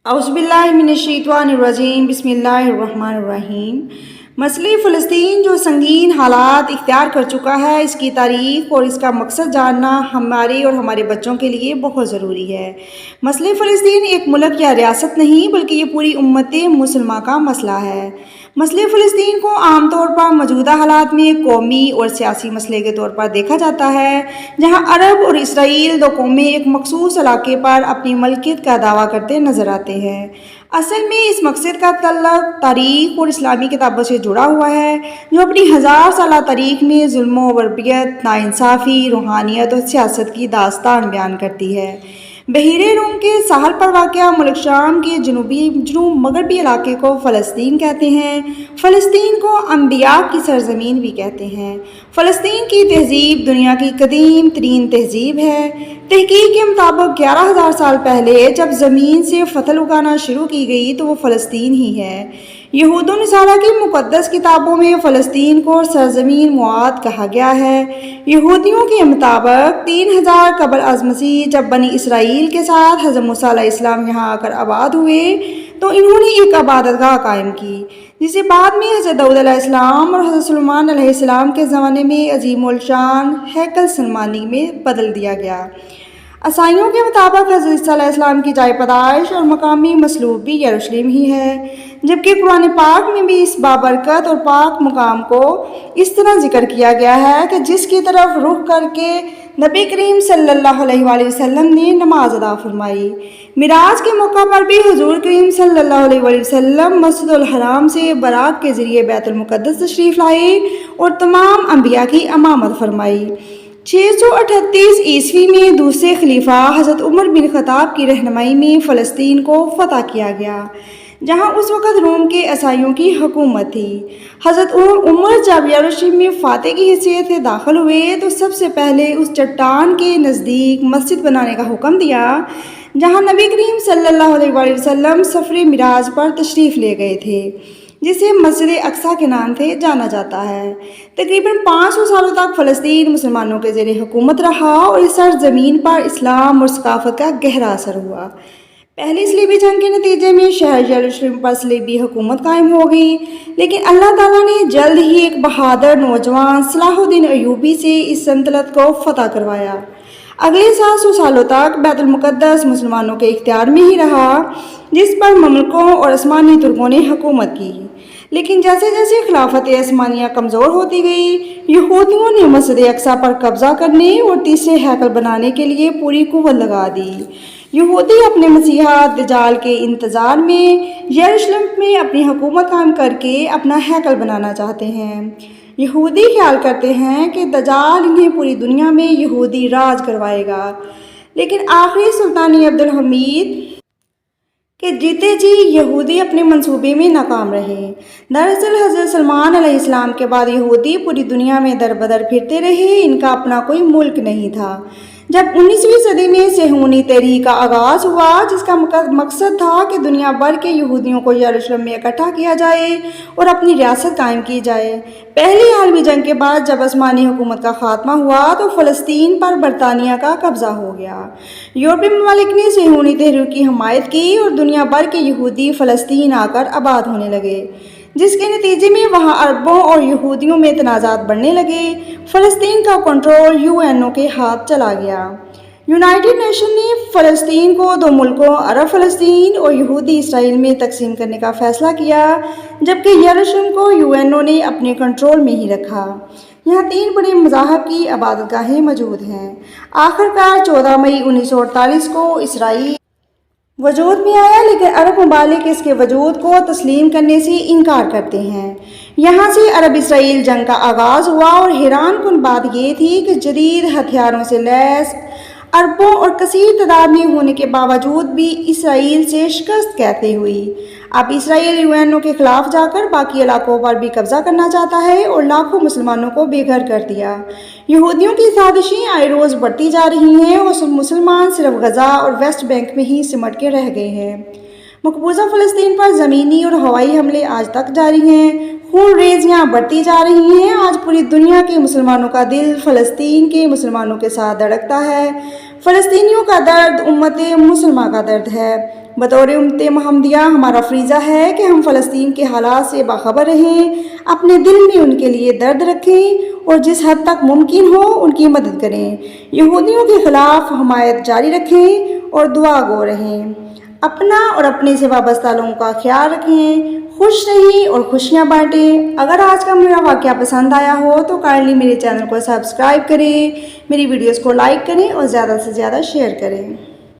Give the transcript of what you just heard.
اعوذ باللہ من الشیطان الرجیم بسم اللہ الرحمن الرحیم۔ مسئلہ فلسطین جو سنگین حالات اختیار کر چکا ہے، اس کی تاریخ اور اس کا مقصد جاننا ہمارے اور ہمارے بچوں کے لیے بہت ضروری ہے۔ مسئلہ فلسطین ایک ملک یا ریاست نہیں بلکہ یہ پوری امت مسلمہ کا مسئلہ ہے۔ مسئلہ فلسطین کو عام طور پر موجودہ حالات میں قومی اور سیاسی مسئلے کے طور پر دیکھا جاتا ہے، جہاں عرب اور اسرائیل دو قومیں ایک مخصوص علاقے پر اپنی ملکیت کا دعویٰ کرتے نظر آتے ہیں۔ اصل میں اس مقصد کا تعلق تاریخ اور اسلامی کتابوں سے جڑا ہوا ہے، جو اپنی 1000 سالہ تاریخ میں ظلم و بربریت، ناانصافی، روحانیت اور سیاست کی داستان بیان کرتی ہے۔ بحیرہ روم کے ساحل پر واقع ملک شام کے جنوب مغربی علاقے کو فلسطین کہتے ہیں۔ فلسطین کو انبیاء کی سرزمین بھی کہتے ہیں۔ فلسطین کی تہذیب دنیا کی قدیم ترین تہذیب ہے۔ تحقیق کے مطابق 11,000 سال پہلے جب زمین سے فصل اگانا شروع کی گئی تو وہ فلسطین ہی ہے۔ یہود و نصارہ کی مقدس کتابوں میں فلسطین کو سرزمین موعود کہا گیا ہے۔ یہودیوں کے مطابق 3000 قبل از مسیح جب بنی اسرائیل کے ساتھ حضرت موسیٰ علیہ السلام یہاں آ کر آباد ہوئے تو انہوں نے ایک عبادت گاہ قائم کی، جسے بعد میں حضرت داؤد علیہ السلام اور حضرت سلیمان علیہ السلام کے زمانے میں عظیم الشان ہیکل سلیمانی میں بدل دیا گیا۔ عیسائیوں کے مطابق حضرت عیسیٰ علیہ السلام کی جائے پیدائش اور مقامی مصلوب بھی یروشلم ہی ہے، جبکہ قرآن پاک میں بھی اس بابرکت اور پاک مقام کو اس طرح ذکر کیا گیا ہے کہ جس کی طرف رخ کر کے نبی کریم صلی اللہ علیہ وآلہ وسلم نے نماز ادا فرمائی۔ معراج کے موقع پر بھی حضور کریم صلی اللہ علیہ وآلہ وسلم مسجد الحرام سے براق کے ذریعے بیت المقدس تشریف لائے اور تمام انبیاء کی امامت فرمائی۔ 638 عیسوی میں دوسرے خلیفہ حضرت عمر بن خطاب کی رہنمائی میں فلسطین کو فتح کیا گیا، جہاں اس وقت روم کے عیسائیوں کی حکومت تھی۔ حضرت عمر جب یروشلم میں فاتح کی حیثیت سے داخل ہوئے تو سب سے پہلے اس چٹان کے نزدیک مسجد بنانے کا حکم دیا جہاں نبی کریم صلی اللہ علیہ وآلہ وسلم سفر معراج پر تشریف لے گئے تھے، جسے مسجد اقصیٰ کے نام سے جانا جاتا ہے۔ تقریباً 500 سالوں تک فلسطین مسلمانوں کے زیر حکومت رہا اور اس سرزمین پر اسلام اور ثقافت کا گہرا اثر ہوا۔ پہلی صلیبی جنگ کے نتیجے میں شہر یروشلم پر صلیبی حکومت قائم ہو گئی، لیکن اللہ تعالیٰ نے جلد ہی ایک بہادر نوجوان صلاح الدین ایوبی سے اس سلطنت کو فتح کروایا۔ اگلے 700 سالوں تک بیت المقدس مسلمانوں کے اختیار میں ہی رہا، جس پر مملکوں اور عثمانی ترکوں نے حکومت کی۔ لیکن جیسے جیسے خلافت عثمانیہ کمزور ہوتی گئی، یہودیوں نے مسجد اقصیٰ پر قبضہ کرنے اور تیسرے ہیکل بنانے کے لیے پوری قوت لگا دی۔ یہودی اپنے مسیحا دجال کے انتظار میں یروشلم میں اپنی حکومت قائم کر کے اپنا ہیکل بنانا چاہتے ہیں۔ یہودی خیال کرتے ہیں کہ دجال انہیں پوری دنیا میں یہودی راج کروائے گا، لیکن آخری سلطانی عبدالحمید کہ جیتے جی یہودی اپنے منصوبے میں ناکام رہے۔ دراصل حضرت سلمان علیہ السلام کے بعد یہودی پوری دنیا میں در بدر پھرتے رہے، ان کا اپنا کوئی ملک نہیں تھا۔ جب 19ویں صدی میں صہیونی تحریک کا آغاز ہوا، جس کا مقصد تھا کہ دنیا بھر کے یہودیوں کو یروشلم میں اکٹھا کیا جائے اور اپنی ریاست قائم کی جائے۔ پہلی عالمی جنگ کے بعد جب عثمانی حکومت کا خاتمہ ہوا تو فلسطین پر برطانیہ کا قبضہ ہو گیا۔ یورپی ممالک نے صہیونی تحریک کی حمایت کی اور دنیا بھر کے یہودی فلسطین آ کر آباد ہونے لگے، جس کے نتیجے میں وہاں عربوں اور یہودیوں میں تنازعات بڑھنے لگے۔ فلسطین کا کنٹرول UN کے ہاتھ چلا گیا۔ یونائٹڈ نیشن نے فلسطین کو دو ملکوں عرب فلسطین اور یہودی اسرائیل میں تقسیم کرنے کا فیصلہ کیا، جبکہ یروشلم کو UN نے اپنے کنٹرول میں ہی رکھا۔ یہاں 3 بڑے مذاہب کی عبادت گاہیں موجود ہیں۔ آخرکار 14 مئی 1948 کو اسرائیل وجود میں آیا، لیکن عرب ممالک اس کے وجود کو تسلیم کرنے سے انکار کرتے ہیں۔ یہاں سے عرب اسرائیل جنگ کا آغاز ہوا اور حیران کن بات یہ تھی کہ جدید ہتھیاروں سے لیس عربوں اور کثیر تعداد میں ہونے کے باوجود بھی اسرائیل سے شکست کیسے ہوئی؟ اب اسرائیل UN کے خلاف جا کر باقی علاقوں پر بھی قبضہ کرنا چاہتا ہے اور لاکھوں مسلمانوں کو بے گھر کر دیا۔ یہودیوں کی سازشیں آئے روز بڑھتی جا رہی ہیں اور مسلمان صرف غزہ اور ویسٹ بینک میں ہی سمٹ کے رہ گئے ہیں۔ مقبوضہ فلسطین پر زمینی اور ہوائی حملے آج تک جاری ہیں، خون ریزیاں بڑھتی جا رہی ہیں۔ آج پوری دنیا کے مسلمانوں کا دل فلسطین کے مسلمانوں کے ساتھ دھڑکتا ہے۔ فلسطینیوں کا درد امت مسلمہ کا درد ہے۔ بطور امت محمدیہ ہمارا فریضہ ہے کہ ہم فلسطین کے حالات سے باخبر رہیں، اپنے دل میں ان کے لیے درد رکھیں اور جس حد تک ممکن ہو ان کی مدد کریں، یہودیوں کے خلاف حمایت جاری رکھیں اور دعا گو رہیں، اپنا اور اپنے سے وابستہ لوگوں کا خیال رکھیں، خوش رہیں اور خوشیاں بانٹیں۔ اگر آج کا میرا واقعہ پسند آیا ہو تو کائنڈلی میرے چینل کو سبسکرائب کریں، میری ویڈیوز کو لائک کریں اور زیادہ سے زیادہ شیئر کریں۔